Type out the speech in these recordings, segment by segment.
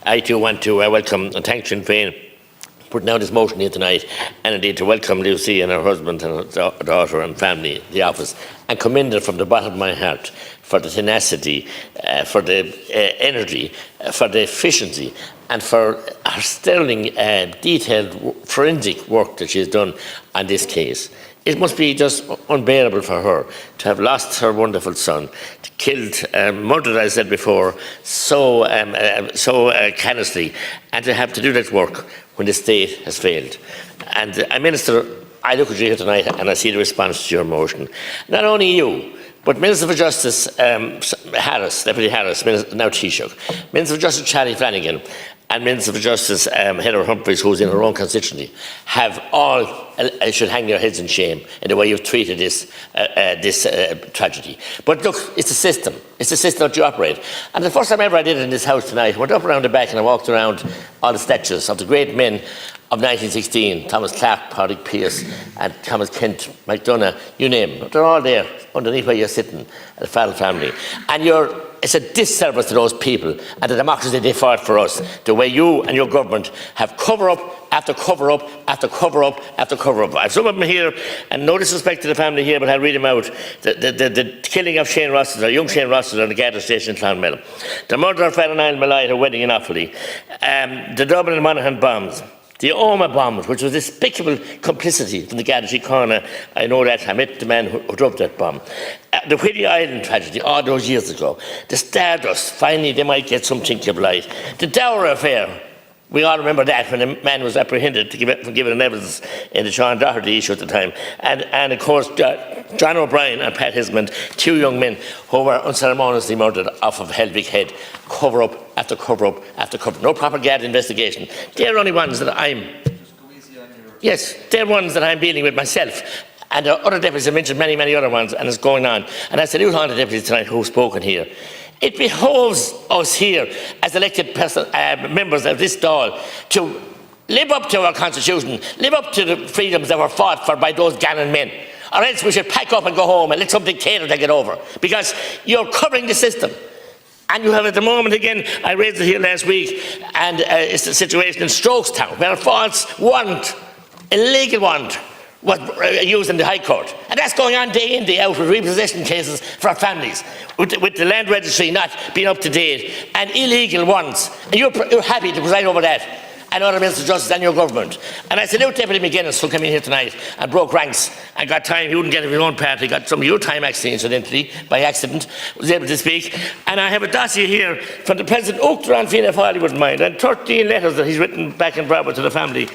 I too want to welcome and thank Sinn Féin for putting out this motion here tonight, and indeed to welcome Lucy and her husband and her daughter and family, the office, and commend her from the bottom of my heart for the tenacity, for the energy, for the efficiency, and for her sterling, detailed forensic work that she has done on this case. It must be just unbearable for her to have lost her wonderful son, killed, murdered, as I said before, so callously, and to have to do that work when the state has failed. And Minister, I look at you here tonight and I see the response to your motion. Not only you, but Minister for Justice Harris, Deputy Harris, now Taoiseach, Minister for Justice Charlie Flanagan, and Minister for Justice Heather Humphreys, who's in her own constituency, have all should hang their heads in shame in the way you've treated this tragedy. But look, it's a system. It's a system that you operate. And the first time ever I did it in this house tonight, I went up around the back and I walked around all the statues of the great men of 1916, Thomas Clark, Padraig Pearse, and Thomas Kent, MacDonagh, you name them. They're all there underneath where you're sitting, the Farrell family. And it's a disservice to those people and the democracy they fought for us, the way you and your government have cover up after cover up after cover up after cover up. I have some of them here, and no disrespect to the family here, but I'll read them out. The killing of Shane Rossiter, young Shane Rossiter on the Garda station in Clonmel. The murder of Father Niall Malloy at her wedding in Offaly. The Dublin and Monaghan bombs. The Oma bombs, which was despicable complicity from the Garda Síochána. I know that. I met the man who dropped that bomb. The Whitty Island tragedy all those years ago. The Stardust, finally they might get some chink of light. The Dower affair. We all remember that when the man was apprehended for giving an evidence in the Sean Doherty issue at the time. And of course, John O'Brien and Pat Hismond, two young men who were unceremoniously murdered off of Helvig Head. Cover up after cover up after cover up. No proper Garda investigation. They're only ones that they're ones that I'm dealing with myself. And the other deputies have mentioned many, many other ones, and it's going on. And I salute all the deputies tonight who have spoken here. It behoves us here as elected members of this Dáil to live up to our constitution, live up to the freedoms that were fought for by those gallant men. Or else we should pack up and go home and let some dictator take it over. Because you're covering the system. And you have at the moment, again, I raised it here last week, and it's the situation in Strokestown, where a false warrant, illegal warrant, was used in the High Court. And that's going on day in, day out with repossession cases for families, with the land registry not being up to date, and illegal ones. And you're happy to preside over that, and other Minister of Justice and your government. And I salute Deputy McGuinness, who came in here tonight and broke ranks and got time. He wouldn't get it in his own party. He got some of your time, actually, incidentally, by accident, was able to speak. And I have a dossier here from the President Oireachtas and Féin, if all you wouldn't mind, and 13 letters that he's written back and forward to the family.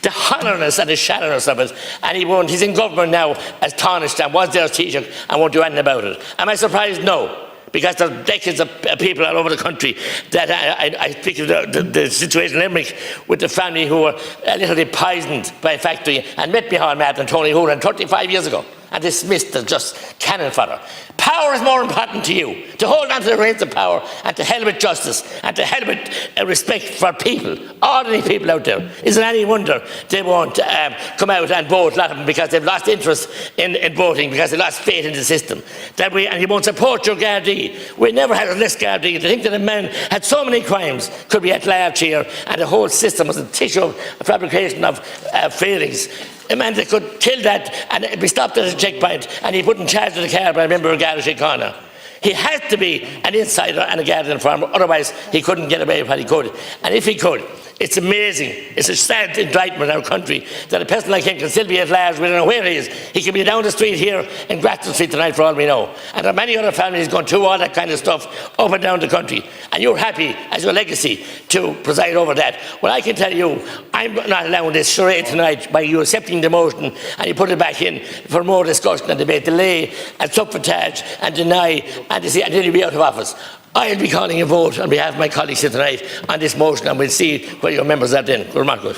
The hollowness and the shallowness of it. And he's in government now as tarnished and was there as Taoiseach and won't do anything about it. Am I surprised? No. Because there are decades of people all over the country that I speak of the situation in Limerick with the family who were literally poisoned by a factory and met behind Matt and Tony Hooran 35 years ago and dismissed as just cannon fodder. Power is more important to you, to hold on to the reins of power and to hell with justice and to hell with respect for people, ordinary people out there. Is it any wonder they won't come out and vote, a lot of them, because they've lost interest in voting, because they lost faith in the system. And you won't support your Gardaí. We never had a less Gardaí. To think that a man had so many crimes could be at large here and the whole system was a tissue of fabrication of failings. A man that could kill that and be stopped at a checkpoint and he put in charge of the car by a member of Garda Síochána. He has to be an insider and a Garda informer, otherwise he couldn't get away with what he could. And if he could, it's amazing, it's a sad indictment in our country that a person like him can still be at large. We don't know where he is. He could be down the street here in Grafton Street tonight for all we know. And there are many other families going through all that kind of stuff up and down the country. And you're happy as your legacy to preside over that. Well, I can tell you, I'm not allowing this charade tonight by you accepting the motion and you put it back in for more discussion and debate, delay and subterfuge and deny and to see until you be out of office. I'll be calling a vote on behalf of my colleagues here tonight on this motion, and we'll see where your members are then. Good.